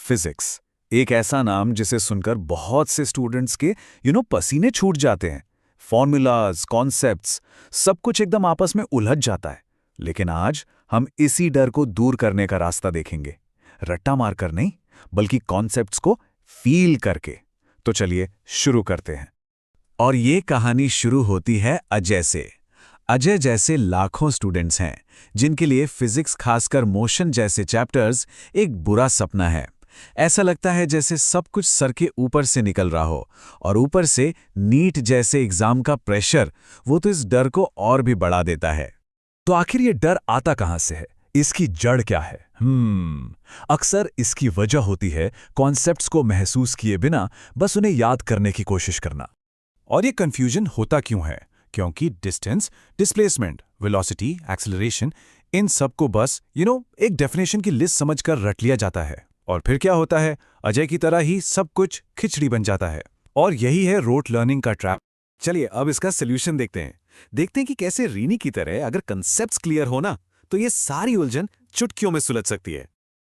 Physics, एक ऐसा नाम जिसे सुनकर बहुत से स्टूडेंट्स के पसीने छूट जाते हैं। फॉर्मूलाज, कॉन्सेप्ट्स, सब कुछ एकदम आपस में उलझ जाता है। लेकिन आज हम इसी डर को दूर करने का रास्ता देखेंगे, रट्टा मारकर नहीं, बल्कि कॉन्सेप्ट्स को फील करके। तो चलिए शुरू करते हैं। और ये कहानी शुरू होती है अजय से। अजय जैसे लाखों स्टूडेंट्स हैं जिनके लिए फिजिक्स, खासकर मोशन जैसे चैप्टर्स, एक बुरा सपना है। ऐसा लगता है जैसे सब कुछ सर के ऊपर से निकल रहा हो, और ऊपर से नीट जैसे एग्जाम का प्रेशर, वो तो इस डर को और भी बढ़ा देता है। तो आखिर ये डर आता कहां से है? इसकी जड़ क्या है? अक्सर इसकी वजह होती है कॉन्सेप्ट्स को महसूस किए बिना बस उन्हें याद करने की कोशिश करना। और ये कंफ्यूजन होता क्यों है? क्योंकि डिस्टेंस, डिस्प्लेसमेंट, वेलोसिटी, एक्सेलरेशन, इन सब को बस एक डेफिनेशन की लिस्ट समझकर रट लिया जाता है। और फिर क्या होता है? अजय की तरह ही सब कुछ खिचड़ी बन जाता है। और यही है रोट लर्निंग का ट्रैप। चलिए अब इसका सोल्यूशन देखते हैं कि कैसे रीनी की तरह अगर कंसेप्ट्स क्लियर हो ना, तो ये सारी उलझन चुटकियों में सुलझ सकती है।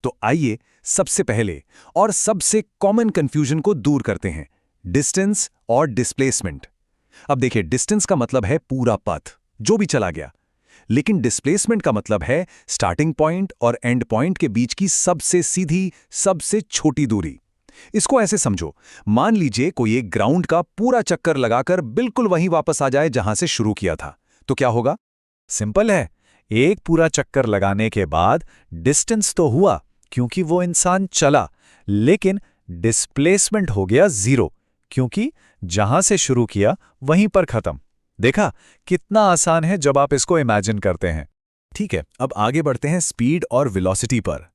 तो आइए सबसे पहले और सबसे कॉमन कंफ्यूजन को दूर करते हैं, डिस्टेंस और डिस्प्लेसमेंट। अब देखिए, डिस्टेंस का मतलब है पूरा पथ, जो भी चला गया। लेकिन डिस्प्लेसमेंट का मतलब है स्टार्टिंग पॉइंट और एंड पॉइंट के बीच की सबसे सीधी, सबसे छोटी दूरी। इसको ऐसे समझो, मान लीजिए कोई एक ग्राउंड का पूरा चक्कर लगाकर बिल्कुल वहीं वापस आ जाए जहां से शुरू किया था, तो क्या होगा? सिंपल है, एक पूरा चक्कर लगाने के बाद डिस्टेंस तो हुआ क्योंकि वो इंसान चला, लेकिन डिस्प्लेसमेंट हो गया 0, क्योंकि जहां से शुरू किया वहीं पर खत्म। देखा कितना आसान है जब आप इसको इमेजिन करते हैं। ठीक है, अब आगे बढ़ते हैं स्पीड और वेलोसिटी पर।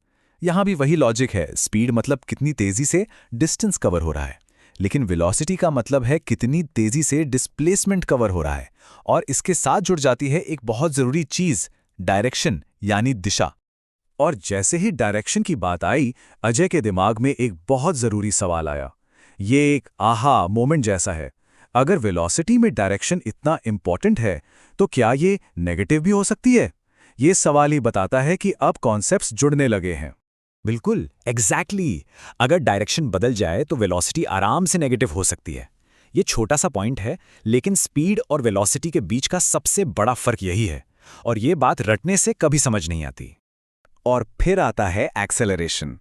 यहां भी वही लॉजिक है। स्पीड मतलब कितनी तेजी से डिस्टेंस कवर हो रहा है, लेकिन वेलोसिटी का मतलब है कितनी तेजी से डिस्प्लेसमेंट कवर हो रहा है। और इसके साथ जुड़ जाती है एक बहुत जरूरी चीज, डायरेक्शन, यानी दिशा। और जैसे ही डायरेक्शन की बात आई, अजय के दिमाग में एक बहुत जरूरी सवाल आया। ये एक आहा मोमेंट जैसा है। अगर वेलोसिटी में डायरेक्शन इतना इंपॉर्टेंट है, तो क्या ये नेगेटिव भी हो सकती है? ये सवाल ही बताता है कि अब कॉन्सेप्ट्स जुड़ने लगे हैं। बिल्कुल, एग्जैक्टली। अगर डायरेक्शन बदल जाए तो वेलोसिटी आराम से नेगेटिव हो सकती है। ये छोटा सा पॉइंट है, लेकिन स्पीड और वेलोसिटी के बीच का सबसे बड़ा फर्क यही है। और ये बात रटने से कभी समझ नहीं आती। और फिर आता है एक्सेलरेशन।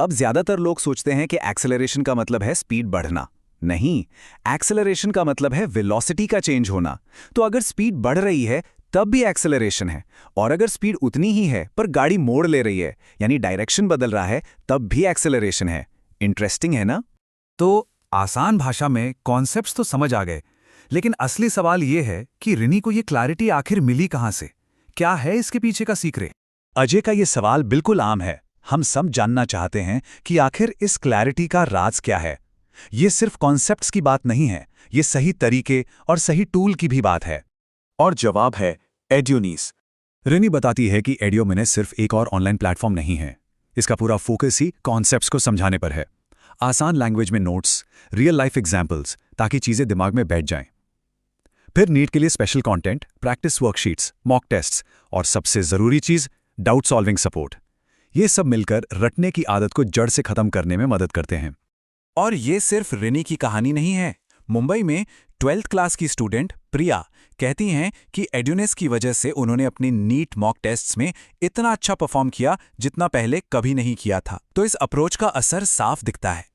अब ज्यादातर लोग सोचते हैं कि एक्सेलरेशन का मतलब है स्पीड बढ़ना। नहीं, एक्सेलरेशन का मतलब है वेलोसिटी का चेंज होना। तो अगर स्पीड बढ़ रही है तब भी एक्सेलरेशन है, और अगर स्पीड उतनी ही है पर गाड़ी मोड़ ले रही है, यानी डायरेक्शन बदल रहा है, तब भी एक्सेलरेशन है। इंटरेस्टिंग है ना? तो आसान भाषा में कॉन्सेप्ट्स तो समझ आ गए, लेकिन असली सवाल यह है कि रिनी को यह क्लैरिटी आखिर मिली कहां से? क्या है इसके पीछे का सीक्रेट? अजय का यह सवाल बिल्कुल आम है। हम सब जानना चाहते हैं कि आखिर इस क्लैरिटी का राज क्या है। ये सिर्फ कॉन्सेप्ट्स की बात नहीं है, ये सही तरीके और सही टूल की भी बात है। और जवाब है एड्यूनीस। रिनी बताती है कि एडियोमिनेस सिर्फ एक और ऑनलाइन प्लेटफॉर्म नहीं है। इसका पूरा फोकस ही कॉन्सेप्ट्स को समझाने पर है। आसान लैंग्वेज में नोट्स, रियल लाइफ एग्जाम्पल्स, ताकि चीजें दिमाग में बैठ जाएं। फिर नीट के लिए special content, practice worksheets, mock tests, और सबसे जरूरी चीज, डाउट सॉल्विंग सपोर्ट। ये सब मिलकर रटने की आदत को जड़ से खत्म करने में मदद करते हैं। और ये सिर्फ रिनी की कहानी नहीं है। मुंबई में 12th क्लास की स्टूडेंट प्रिया कहती हैं कि एड्यूनेस की वजह से उन्होंने अपनी नीट मॉक टेस्ट्स में इतना अच्छा परफॉर्म किया जितना पहले कभी नहीं किया था। तो इस अप्रोच का असर साफ दिखता है।